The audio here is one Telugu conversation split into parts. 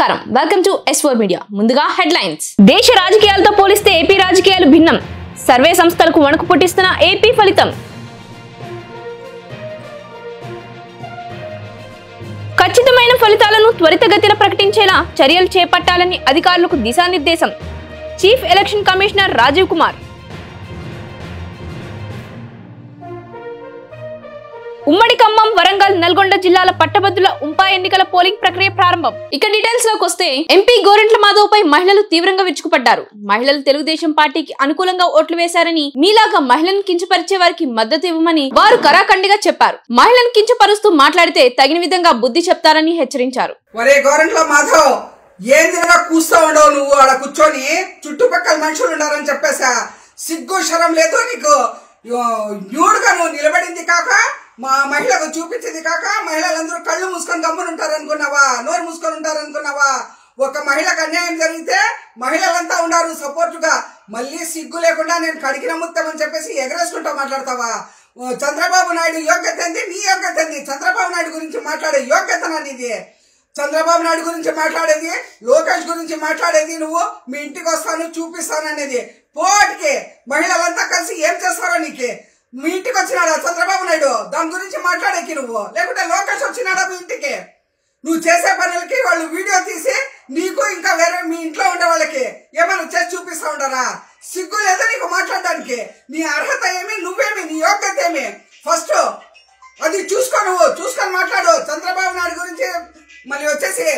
నమస్కారం వెల్కమ్ టు S4 మీడియా ముందుగా హెడ్లైన్స్ దేశ రాజకీయాలతో పోలిస్తే ఏపీ రాజకీయాలు భిన్నం సర్వే సంస్థలకు వణుకు పుట్టిస్తున్న ఏపీ ఫలితం ఖచ్చితమైన ఫలితాలను త్వరితగతిన ప్రకటించేలా చర్యలు చేపట్టాలని అధికారులకు దిశానిర్దేశం chief election commissioner Rajiv Kumar ఉమ్మడి ఖమ్మం వరంగల్ నల్గొండ జిల్లాల పట్టభద్రుల ఉంపా ఎన్నికల పోలింగ్ ప్రక్రియ ప్రారంభం ఇక డీటెయిల్స్ లోకి వస్తే ఎంపీ గోరంట్ల మాధవ్పై మహిళలు తీవ్రంగా విరుచుకుపడ్డారు మహిళలు తెలుగుదేశం పార్టీకి అనుకూలంగా ఓట్లు వేశారని మీలాగా మహిళలను కించపరిచే వారికి మద్దతు ఇవ్వమని వారు కరాఖండిగా చెప్పారు మహిళలను కించపరుస్తూ మాట్లాడితే తగిన విధంగా బుద్ధి చెప్తారని హెచ్చరించారు కూర్చో ఉండవు నువ్వు ఆడ కూర్చొని చుట్టుపక్కల మనుషులు ఉండాలని చెప్పేసా సిగ్గు శరం లేదు నీకు న్యూడ్గా నువ్వు నిలబడింది కాక మా మహిళకు చూపించింది కాక మహిళలందరూ కళ్ళు మూసుకొని గమ్మున ఉంటారనుకున్నావా నోరు మూసుకొని ఉంటారనుకున్నావా ఒక మహిళకు అన్యాయం జరిగితే మహిళలంతా ఉన్నారు సపోర్టుగా మళ్ళీ సిగ్గు లేకుండా నేను కడిగిన ముత్తం అని చెప్పేసి ఎగరేసుకుంటా మాట్లాడతావా చంద్రబాబు నాయుడు యోగ్యత ఏంది నీ యోగ్యత ఏంది చంద్రబాబు నాయుడు గురించి మాట్లాడే యోగ్యత నీది చంద్రబాబు నాయుడు గురించి మాట్లాడేది లోకేష్ గురించి మాట్లాడేది నువ్వు మీ ఇంటికి వస్తాను చూపిస్తాను అనేది పోటీకి మహిళలంతా కలిసి ఏం చేస్తారో నీకు మీ ఇంటికి వచ్చినాడా చంద్రబాబు నాయుడు దాని గురించి మాట్లాడేకి నువ్వు లేకుంటే లోకేష్ వచ్చినాడా మీ ఇంటికి నువ్వు చేసే పనులకి వాళ్ళు వీడియో తీసి నీకు ఇంకా వేరే మీ ఇంట్లో ఉండే వాళ్ళకి ఏమైనా చేసి చూపిస్తా ఉంటారా సిగ్గు లేదా నీకు మాట్లాడడానికి నీ అర్హత ఏమి నువ్వేమి నీ యోగ్యత ఏమి ఫస్ట్ అది చూసుకొని మాట్లాడు చంద్రబాబు నాయుడు గురించి మళ్ళీ వచ్చేసి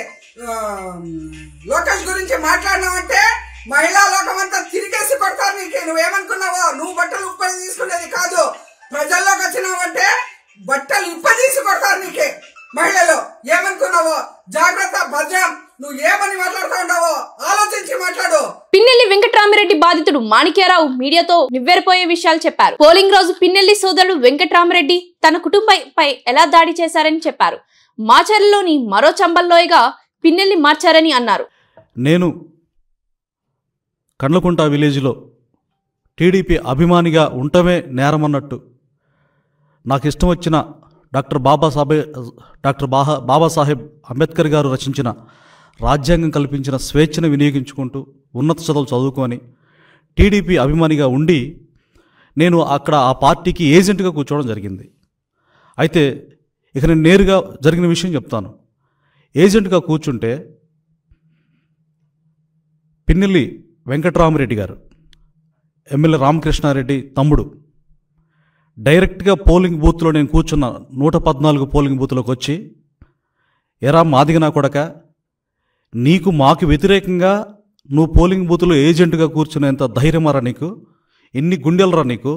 లోకేష్ గురించి మాట్లాడినావంటే మహిళా లోకం అంతా తిరిగేసి కొడతారు నీకు నువ్వేమనుకున్నావో నువ్వు బట్టలు ఉప్పది తీసుకునేది కాదు ప్రజల్లోకి వచ్చినావంటే బట్టలు ఇప్పదీసి కొడతారు నీకే మహిళలు ఏమనుకున్నావో జాగ్రత్త భద్రం నువ్వు ఏమని మాట్లాడుతూ ఉంటావో ఆలోచించి మాట్లాడు పిన్నెల్లి వెంకట్రామిరెడ్డి బాధితుడు మాణిక్యారావు మీడియాతో నివ్వెరపోయే విషయాలు చెప్పారు పోలింగ్ రోజు పిన్నెల్లి సోదరుడు వెంకట్రామిరెడ్డి తన కుటుంబంపై ఎలా దాడి చేశారని చెప్పారు మాచర్లలోని మరో చంబల్లోయగా పిన్నెల్లి మార్చారని అన్నారు నేను కండ్లకుంట విలేజ్లో టీడీపీ అభిమానిగా ఉండటమే నేరమన్నట్టు నాకు ఇష్టం వచ్చిన డాక్టర్ బాబాసాహెబ్ అంబేద్కర్ గారు రచించిన రాజ్యాంగం కల్పించిన స్వేచ్ఛను వినియోగించుకుంటూ ఉన్నత చదువులు చదువుకొని టీడీపీ అభిమానిగా ఉండి నేను అక్కడ ఆ పార్టీకి ఏజెంట్గా కూర్చోవడం జరిగింది అయితే ఇక నేను నేరుగా జరిగిన విషయం చెప్తాను ఏజెంట్గా కూర్చుంటే పిన్నెల్లి వెంకట్రామిరెడ్డి గారు ఎమ్మెల్యే రామకృష్ణారెడ్డి తమ్ముడు డైరెక్ట్గా పోలింగ్ బూత్లో నేను కూర్చున్న 114 పోలింగ్ బూత్లోకి వచ్చి ఎరా మాదిగనా కొడక నీకు మాకు వ్యతిరేకంగా నువ్వు పోలింగ్ బూత్లో ఏజెంట్గా కూర్చునేంత ధైర్యమారా నీకు ఎన్ని గుండెలరా నీకు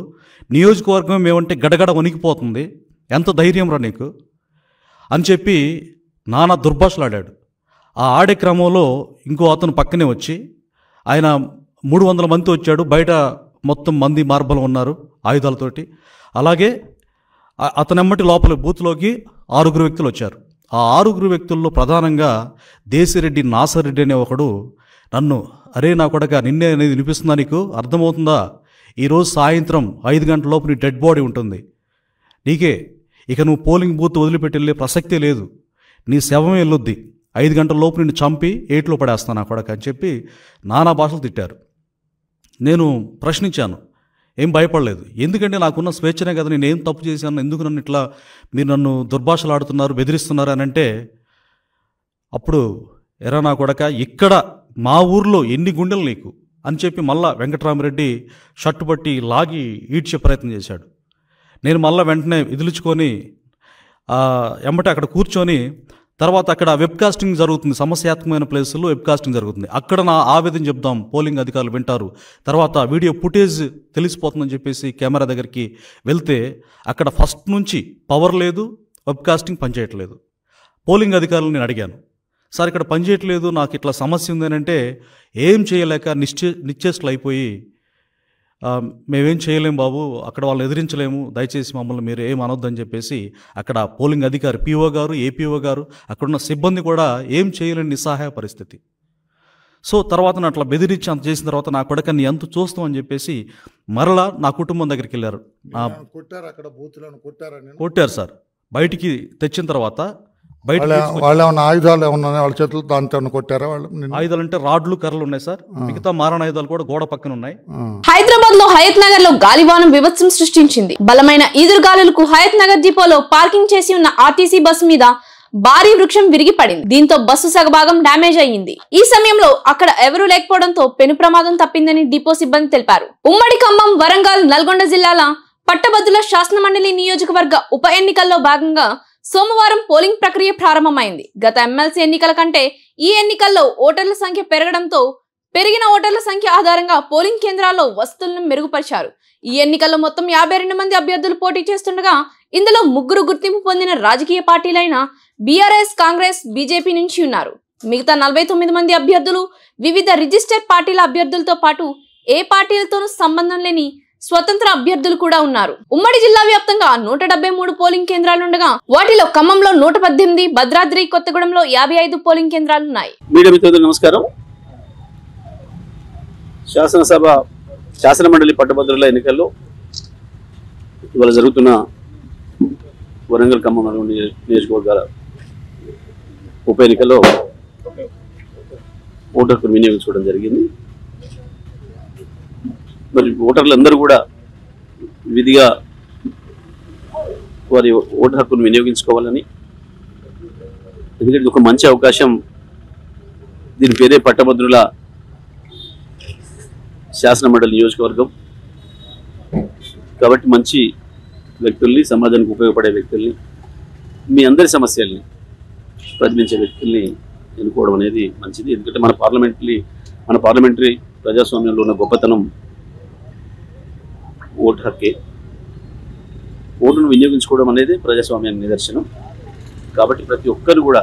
నియోజకవర్గం ఏమంటే గడగడ వణికిపోతుంది ఎంత ధైర్యం రా నీకు అని చెప్పి నానా దుర్భాషలాడాడు ఆ ఆడే క్రమంలో ఇంకో అతను పక్కనే వచ్చి ఆయన 300 మంది వచ్చాడు బయట మొత్తం మంది మార్బలం ఉన్నారు ఆయుధాలతోటి అలాగే అతనెమ్మటి లోపల బూత్లోకి 6 వ్యక్తులు వచ్చారు ఆ 6 వ్యక్తుల్లో ప్రధానంగా దేశిరెడ్డి నాసరెడ్డి అనే ఒకడు నన్ను అరే నా కొడక నిన్నే అనేది వినిపిస్తుందా నీకు అర్థమవుతుందా ఈరోజు సాయంత్రం 5 గంటల లోపు నీ డెడ్ బాడీ ఉంటుంది నీకే ఇక నువ్వు పోలింగ్ బూత్ వదిలిపెట్టి వెళ్ళే ప్రసక్తే లేదు నీ శవమే వెళ్ళొద్ది 5 గంటల లోపు నిన్ను చంపి ఏట్లో పడేస్తాను నా కొడక అని చెప్పి నానా భాషలు తిట్టారు నేను ప్రశ్నించాను ఏం భయపడలేదు ఎందుకంటే నాకున్న స్వేచ్ఛనే కదా నేను ఏం తప్పు చేశాను ఎందుకు నన్ను ఇట్లా మీరు నన్ను దుర్భాషలు ఆడుతున్నారు బెదిరిస్తున్నారు అని అంటే అప్పుడు ఎరా నా కొడక ఇక్కడ మా ఊర్లో ఎన్ని గుండెలు నీకు అని చెప్పి మళ్ళా వెంకట్రామిరెడ్డి షర్టు పట్టి లాగి ఈడ్చే ప్రయత్నం చేశాడు నేను మళ్ళీ వెంటనే విదిలించుకొని ఎమ్మటే అక్కడ కూర్చొని తర్వాత అక్కడ వెబ్కాస్టింగ్ జరుగుతుంది సమస్యాత్మకమైన ప్లేసుల్లో వెబ్కాస్టింగ్ జరుగుతుంది అక్కడ నా ఆవేదన చెప్దాం పోలింగ్ అధికారులు వింటారు తర్వాత వీడియో ఫుటేజ్ తెలిసిపోతుందని చెప్పేసి కెమెరా దగ్గరికి వెళ్తే అక్కడ ఫస్ట్ నుంచి పవర్ లేదు వెబ్కాస్టింగ్ పనిచేయట్లేదు పోలింగ్ అధికారులు నేను అడిగాను సార్ ఇక్కడ పనిచేయట్లేదు నాకు ఇట్లా సమస్య ఉంది అని అంటే ఏం చేయలేక నిశ్చేష్టలు అయిపోయి మేమేం చేయలేము బాబు అక్కడ వాళ్ళని ఎదిరించలేము దయచేసి మమ్మల్ని మీరు ఏం అనొద్దని చెప్పేసి అక్కడ పోలింగ్ అధికారి పిఓ గారు ఏపీఓ గారు అక్కడున్న సిబ్బంది కూడా ఏం చేయలేని నిస్సహాయ పరిస్థితి సో తర్వాత అట్లా బెదిరించి అంత చేసిన తర్వాత నా కొడుకు నీ ఎంత చూస్తాం అని చెప్పేసి మరలా నా కుటుంబం దగ్గరికి వెళ్ళారు కొట్టారు అక్కడ బూత్లను కొట్టారు సార్ బయటికి తెచ్చిన తర్వాత బయట వాళ్ళు ఏమన్నా ఆయుధాలు ఏమన్నా వాళ్ళ చేతులు దాంతో కొట్టారా? వాళ్ళు ఆయుధాలు అంటే రాడ్లు కర్రలు ఉన్నాయి సార్. మిగతా మారణాయుధాలు కూడా గోడ పక్కన ఉన్నాయి. హైదరాబాద్ లో హయత్ నగర్ లో గాలివానం వివత్సం సృష్టించింది. బలమైన ఈదురుగాలులకు హయత్ నగర్ డిపోలో పార్కింగ్ చేసి ఉన్న ఆర్టీసీ బస్సు మీద భారీ వృక్షం విరిగి పడింది. దీంతో బస్సు సగభాగం డ్యామేజ్ అయ్యింది. ఈ సమయంలో అక్కడ ఎవరూ లేకపోవడంతో పెను ప్రమాదం తప్పిందని డిపో సిబ్బంది తెలిపారు. ఉమ్మడి ఖమ్మం, వరంగల్, నల్గొండ జిల్లాల పట్టభద్రుల శాసనమండలి నియోజకవర్గ ఉప ఎన్నికల్లో భాగంగా సోమవారం పోలింగ్ ప్రక్రియ ప్రారంభమైంది. గత ఎమ్మెల్సీ ఎన్నికల కంటే ఈ ఎన్నికల్లో ఓటర్ల సంఖ్య పెరగడంతో పెరిగిన ఓటర్ల సంఖ్య ఆధారంగా పోలింగ్ కేంద్రాల్లో వసతులను మెరుగుపరిచారు. ఈ ఎన్నికల్లో మొత్తం 52 మంది అభ్యర్థులు పోటీ చేస్తుండగా ఇందులో 3 గుర్తింపు పొందిన రాజకీయ పార్టీలైన బీఆర్ఎస్, కాంగ్రెస్, బీజేపీ నుంచి ఉన్నారు. మిగతా 49 మంది అభ్యర్థులు వివిధ రిజిస్టర్ పార్టీల అభ్యర్థులతో పాటు ఏ పార్టీలతోనూ సంబంధం లేని స్వతంత్ర అభ్యర్థులు కూడా ఉన్నారు. ఉమ్మడి జిల్లా వ్యాప్తంగా 173 పోలింగ్ కేంద్రాలుండగా వాటిలో ఖమ్మంలో 118, భద్రాద్రి కొత్తగూడెంలో 55 పోలింగ్ కేంద్రాలున్నాయి. మీడియా మిత్రులకు నమస్కారం. శాసనమండలి పట్టభద్రుల ఎన్నికల్లో ఇవాళ జరుగుతున్న వరంగల్, ఖమ్మం నియోజకవర్గాల ఉప ఎన్నికల్లో ఓటు హక్కును వినియోగించుకోవడం జరిగింది. మరి ఓటర్లందరూ కూడా విధిగా వారి ఓటు హక్కును వినియోగించుకోవాలని, ఎందుకంటే ఇది ఒక మంచి అవకాశం. దీని పేరే పట్టభద్రుల శాసనమండలి నియోజకవర్గం కాబట్టి మంచి వ్యక్తుల్ని, సమాజానికి ఉపయోగపడే వ్యక్తుల్ని, మీ అందరి సమస్యల్ని ప్రతినిధించే వ్యక్తుల్ని ఎన్నుకోవడం అనేది మంచిది. ఎందుకంటే మన పార్లమెంటరీ ప్రజాస్వామ్యంలో ఉన్న గొప్పతనం ఓటు హక్కే. ఓటును వినియోగించుకోవడం అనేది ప్రజాస్వామ్యానికి నిదర్శనం. కాబట్టి ప్రతి ఒక్కరు కూడా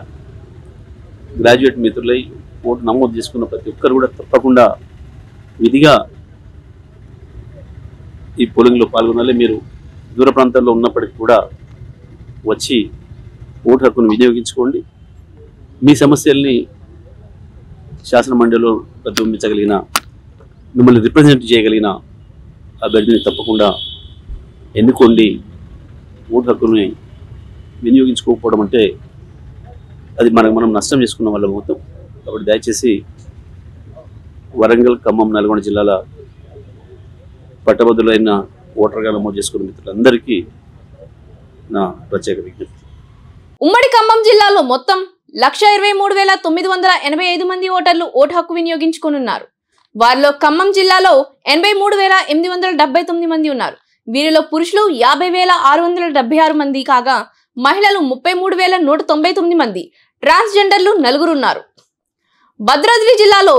గ్రాడ్యుయేట్ మిత్రులై ఓటు నమోదు చేసుకున్న ప్రతి ఒక్కరు కూడా తప్పకుండా విధిగా ఈ పోలింగ్లో పాల్గొనాలి. మీరు దూర ప్రాంతాల్లో ఉన్నప్పటికీ కూడా వచ్చి ఓటు హక్కును వినియోగించుకోండి. మీ సమస్యల్ని శాసనమండలిలో ప్రతిబింబించగలిగిన, మిమ్మల్ని రిప్రజెంట్ చేయగలిగిన అభ్యర్థిని తప్పకుండా ఎన్నుకోండి. ఓటు హక్కుని వినియోగించుకోకపోవడం అంటే అది మనం నష్టం చేసుకున్న వాళ్ళం అవుతాం. కాబట్టి దయచేసి వరంగల్, ఖమ్మం, నల్గొండ జిల్లాల పట్టభద్రులైన ఓటర్గా నమోదు చేసుకున్న మిత్రులందరికీ నా ప్రత్యేక విజ్ఞప్తి. ఉమ్మడి ఖమ్మం జిల్లాలో మొత్తం 123,985 మంది ఓటర్లు ఓటు హక్కు వినియోగించుకోనున్నారు. వారిలో ఖమ్మం జిల్లాలో 83,879 మంది ఉన్నారు. వీరిలో పురుషులు 50,676 మంది కాగా మహిళలు 33,199 మంది, ట్రాన్స్జెండర్లు 4 ఉన్నారు. భద్రాద్రి జిల్లాలో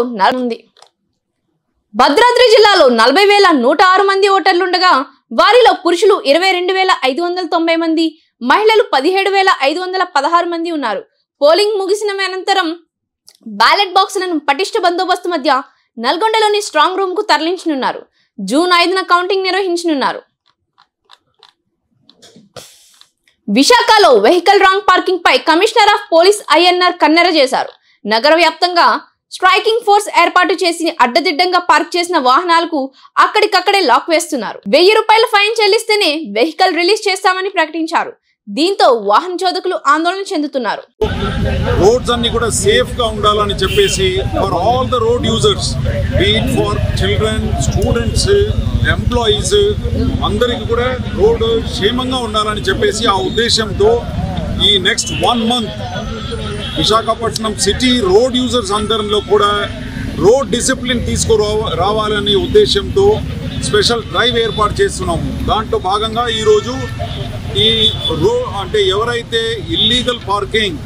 40,106 మంది ఓటర్లుండగా వారిలో పురుషులు 22,590 మంది, మహిళలు 17,516 మంది ఉన్నారు. పోలింగ్ ముగిసిన అనంతరం బ్యాలెట్ బాక్సులను పటిష్ట బందోబస్తు మధ్య నల్గొండలోని స్ట్రాంగ్ రూమ్ కు తరలించనున్నారు. జూన్ 5న కౌంటింగ్ నిర్వహించనున్నారు. విశాఖలో వెహికల్ రాంగ్ పార్కింగ్ పై కమిషనర్ ఆఫ్ పోలీస్ INR కన్నెర చేశారు. నగర వ్యాప్తంగా స్ట్రైకింగ్ ఫోర్స్ ఏర్పాటు చేసి అడ్డదిడ్డంగా పార్క్ చేసిన వాహనాలకు అక్కడికక్కడే లాక్ వేస్తున్నారు. 1000 రూపాయల ఫైన్ చెల్లిస్తేనే వెహికల్ రిలీజ్ చేస్తామని ప్రకటించారు. దీంతో వాహన చోదకులు ఆందోళన చెందుతున్నారు. రోడ్స్ అన్ని కూడా సేఫ్ గా ఉండాలని చెప్పేసి for all the road users, be it for children, students, employees, అందరికి కూడా రోడ్డు క్షేమంగా ఉండాలని చెప్పేసి ఆ ఉద్దేశంతో ఈ next 1 month Visakhapatnam city road users అందరిలో కూడా రోడ్ డిసిప్లిన్ రావాలనే ఉద్దేశంతో స్పెషల్ డ్రైవ్ ఏర్పాటు చేస్తున్నాము. దాంట్లో భాగంగా ఈరోజు ఈ అంటే ఎవరైతే illegal parking,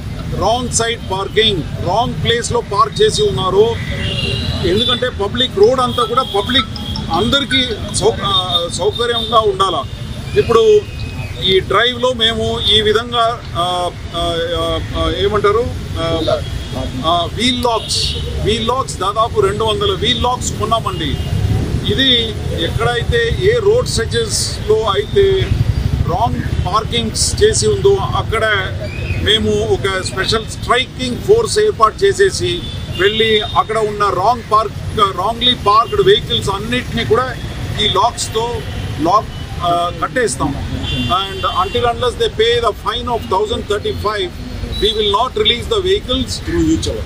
wrong side parking, wrong ప్లేస్లో పార్క్ చేసి ఉన్నారో, ఎందుకంటే పబ్లిక్ రోడ్ అంతా కూడా పబ్లిక్ అందరికీ సౌకర్యంగా ఉండాలా. ఇప్పుడు ఈ డ్రైవ్లో మేము ఈ విధంగా ఏమంటారు వీల్ లాక్స్ దాదాపు 200 వీల్ లాక్స్ కొన్నామండి. ఇది ఎక్కడైతే ఏ రోడ్ స్ట్రెచెస్లో అయితే రాంగ్ పార్కింగ్స్ చేసి ఉందో అక్కడ మేము ఒక స్పెషల్ స్ట్రైకింగ్ ఫోర్స్ ఏర్పాటు చేసేసి వెళ్ళి అక్కడ ఉన్న రాంగ్లీ పార్క్డ్ వెహికల్స్ అన్నిటినీ కూడా ఈ లాక్స్తో కట్టేస్తాం. And until unless they pay the fine of 1,035 we will not release the vehicles through each other.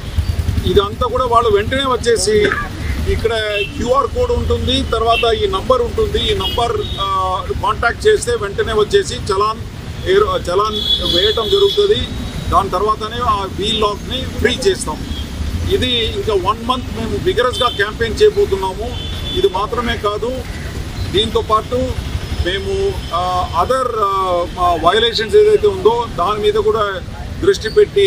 ఇదంతా కూడా వాళ్ళు వెంటనే వచ్చేసి ఇక్కడ క్యూఆర్ కోడ్ ఉంటుంది, తర్వాత ఈ నంబర్ ఉంటుంది, ఈ నంబర్ కాంటాక్ట్ చేస్తే వెంటనే వచ్చేసి చలాన్ వేయటం జరుగుతుంది. దాని తర్వాతనే ఆ వీల్ లాక్ని ఫ్రీ చేస్తాం. ఇది ఇంకా 1 month మేము విగరస్గా క్యాంపెయిన్ చేయబోతున్నాము. ఇది మాత్రమే కాదు, దీంతో పాటు మేము అదర్ వయలేషన్స్ ఏదైతే ఉందో దాని మీద కూడా దృష్టి పెట్టి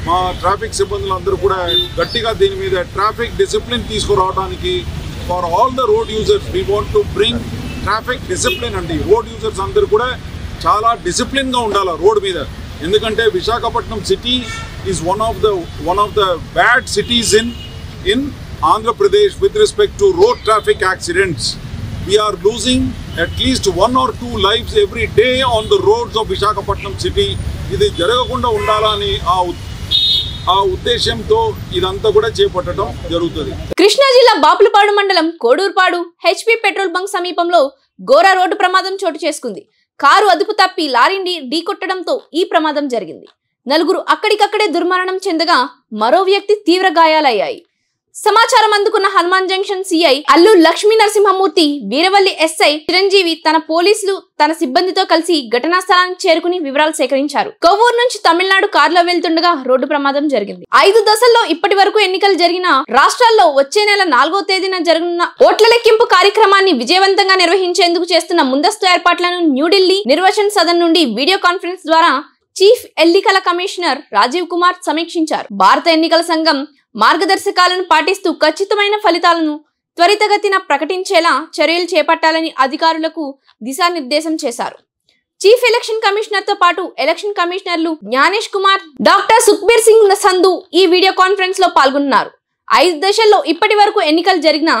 మా ట్రాఫిక్ సిబ్బందులందరూ కూడా గట్టిగా దీని మీద ట్రాఫిక్ డిసిప్లిన్ తీసుకురావడానికి for all the road users we want to bring traffic discipline అండి. రోడ్ యూజర్స్ అందరూ కూడా చాలా డిసిప్లిన్గా ఉండాలి రోడ్ మీద. ఎందుకంటే Visakhapatnam city is one of the bad cities in Andhra Pradesh with respect to road traffic accidents. We are losing at least 1 or 2 lives every day on the roads of Visakhapatnam city. ఇది జరగకుండా ఉండాలని ఆ ఉద్దేశంతో ఇదంతా కూడా చేపట్టడం జరుగుతుంది. కృష్ణా జిల్లా బాపులపాడు మండలం కోడూరుపాడు హెచ్పి పెట్రోల్ బంక్ సమీపంలో ఘోర రోడ్డు ప్రమాదం చోటు చేసుకుంది. కారు అదుపు తప్పి లారీని ఢీకొట్టడంతో ఈ ప్రమాదం జరిగింది. 4 అక్కడికక్కడే దుర్మరణం చెందగా మరో వ్యక్తి తీవ్ర గాయాలయ్యాయి. సమాచారం అందుకున్న Hanuman junction CI Allu Lakshmi Narasimhamurthy, Veeravalli SI Chiranjeevi తన పోలీసులు తన సిబ్బందితో కలిసి ఘటనా స్థలానికి చేరుకుని వివరాలు సేకరించారు. కొవ్వూరు నుంచి తమిళనాడు కారులో వెళ్తుండగా రోడ్డు ప్రమాదం జరిగింది. 5 దశల్లో ఇప్పటి వరకు ఎన్నికలు జరిగిన రాష్ట్రాల్లో వచ్చే నెల 4వ తేదీన జరగనున్న ఓట్ల లెక్కింపు కార్యక్రమాన్ని విజయవంతంగా నిర్వహించేందుకు చేస్తున్న ముందస్తు ఏర్పాట్లను న్యూఢిల్లీ నిర్వచన్ సదన్ నుండి వీడియో కాన్ఫరెన్స్ ద్వారా చీఫ్ ఎన్నికల కమిషనర్ రాజీవ్ కుమార్ సమీక్షించారు. భారత ఎన్నికల సంఘం మార్గదర్శకాలను పాటిస్తూ ఖచ్చితమైన ఫలితాలను త్వరితగతిన ప్రకటించేలా చర్యలు చేపట్టాలని అధికారులకు దిశానిర్దేశం చేశారు. చీఫ్ ఎలక్షన్ కమిషనర్ తో పాటు ఎలక్షన్ కమిషనర్లు జ్ఞానేష్ కుమార్, డాక్టర్ సుఖ్బీర్ సింగ్ సంధు ఈ వీడియో కాన్ఫరెన్స్ లో పాల్గొన్నారు. 5 దశల్లో ఇప్పటి వరకు ఎన్నికలు జరిగిన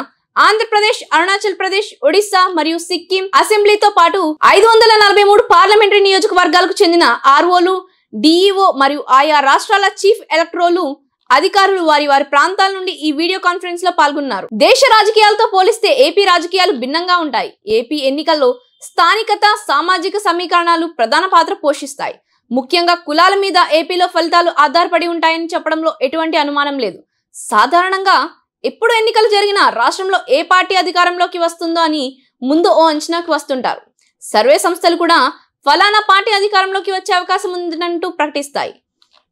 ఆంధ్రప్రదేశ్, అరుణాచల్ ప్రదేశ్, ఒడిశా మరియు సిక్కిం అసెంబ్లీతో పాటు 543 పార్లమెంటరీ నియోజకవర్గాలకు చెందిన ఆర్ఓలు, డిఈఓ మరియు ఆయా రాష్ట్రాల చీఫ్ ఎలక్టోరల్ అధికారులు వారి ప్రాంతాల నుండి ఈ వీడియో కాన్ఫరెన్స్ లో పాల్గొన్నారు. దేశ రాజకీయాలతో పోలిస్తే ఏపీ రాజకీయాలు భిన్నంగా ఉంటాయి. ఏపీ ఎన్నికల్లో స్థానికత, సామాజిక సమీకరణాలు ప్రధాన పాత్ర పోషిస్తాయి. ముఖ్యంగా కులాల మీద ఏపీలో ఫలితాలు ఆధారపడి ఉంటాయని చెప్పడంలో ఎటువంటి అనుమానం లేదు. సాధారణంగా ఎప్పుడు ఎన్నికలు జరిగినా రాష్ట్రంలో ఏ పార్టీ అధికారంలోకి వస్తుందో అని ముందు ఓ అంచనాకు వస్తుంటారు. సర్వే సంస్థలు కూడా ఫలానా పార్టీ అధికారంలోకి వచ్చే అవకాశం ఉందంటూ ప్రకటిస్తాయి.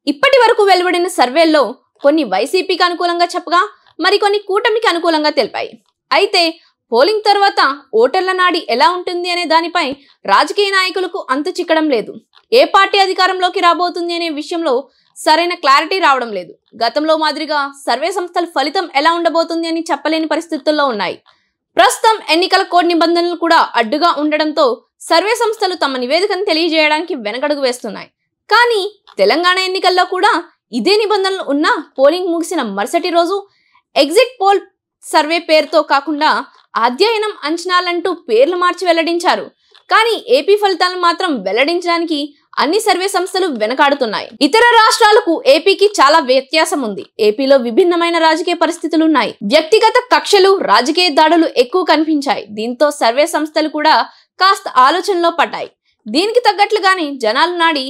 ఇప్పటి వరకు వెలువడిన సర్వేల్లో కొన్ని వైసీపీకి అనుకూలంగా చెప్పగా మరికొన్ని కూటమికి అనుకూలంగా తెలిపాయి. అయితే పోలింగ్ తర్వాత ఓటర్ల నాడి ఎలా ఉంటుంది అనే దానిపై రాజకీయ నాయకులకు అంతు చిక్కడం లేదు. ఏ పార్టీ అధికారంలోకి రాబోతుంది అనే విషయంలో సరైన క్లారిటీ రావడం లేదు. గతంలో మాదిరిగా సర్వే సంస్థల ఫలితం ఎలా ఉండబోతుంది అని చెప్పలేని పరిస్థితుల్లో ఉన్నాయి. ప్రస్తుతం ఎన్నికల కోడ్ నిబంధనలు కూడా అడ్డుగా ఉండడంతో సర్వే సంస్థలు తమ నివేదికను తెలియజేయడానికి వెనకడుగు వేస్తున్నాయి. కానీ తెలంగాణ ఎన్నికల్లో కూడా ఇదే నిబంధనలు ఉన్నా పోలింగ్ ముగిసిన మరుసటి రోజు ఎగ్జిట్ పోల్ సర్వే పేరుతో కాకుండా అధ్యయనం, అంచనాలంటూ పేర్లు మార్చి వెల్లడించారు. కానీ ఏపీ ఫలితాలను మాత్రం వెల్లడించడానికి అన్ని సర్వే సంస్థలు వెనకాడుతున్నాయి. ఇతర రాష్ట్రాలకు ఏపీకి చాలా వ్యత్యాసం ఉంది. ఏపీలో విభిన్నమైన రాజకీయ పరిస్థితులు ఉన్నాయి. వ్యక్తిగత కక్షలు, రాజకీయ దాడులు ఎక్కువ కనిపించాయి. దీంతో సర్వే సంస్థలు కూడా కాస్త ఆలోచనలో పడ్డాయి. దీనికి తగ్గట్లుగానే జనాలు నాడి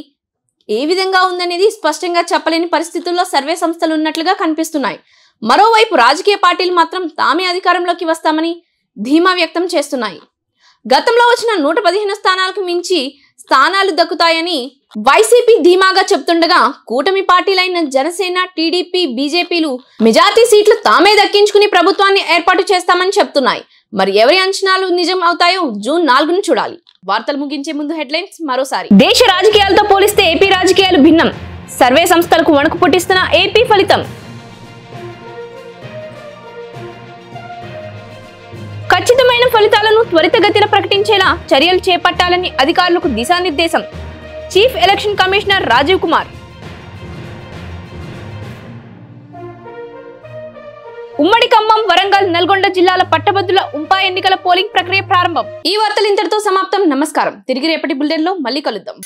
ఏ విధంగా ఉందనేది స్పష్టంగా చెప్పలేని పరిస్థితుల్లో సర్వే సంస్థలు ఉన్నట్లుగా కనిపిస్తున్నాయి. మరోవైపు రాజకీయ పార్టీలు మాత్రం తామే అధికారంలోకి వస్తామని ధీమా వ్యక్తం చేస్తున్నాయి. గతంలో వచ్చిన 115 స్థానాలకు మించి స్థానాలు దక్కుతాయని వైసీపీ ధీమాగా చెప్తుండగా కూటమి పార్టీలైన జనసేన, టీడీపీ, బీజేపీలు మెజార్టీ సీట్లు తామే దక్కించుకుని ప్రభుత్వాన్ని ఏర్పాటు చేస్తామని చెప్తున్నాయి. మరి ఎవరి అంచనాలు నిజం అవుతాయో జూన్ 4ను చూడాలి. వార్తలు ముగించే ముందు హెడ్లైన్స్ మరోసారి. దేశ రాజకీయాలతో పోలిస్తే ఏపీ రాజకీయాలు భిన్నం. సర్వే సంస్థలకు వణుకు పుట్టిస్తున్న ఏపీ ఫలితం. ఖచ్చితమైన ఫలితాలను త్వరితగతిన ప్రకటించేలా చర్యలు చేపట్టాలని అధికారులకు దిశానిర్దేశం. Chief election commissioner Rajiv Kumar. ఉమ్మడి ఖమ్మం, వరంగల్, నల్గొండ జిల్లాల పట్టభద్రుల ఉంపా ఎన్నికల పోలింగ్ ప్రక్రియ ప్రారంభం. ఈ వార్తలు ఇంతటితో సమాప్తం. నమస్కారం. తిరిగి రేపటి బులెటిన్లో మళ్ళీ కలుద్దాం.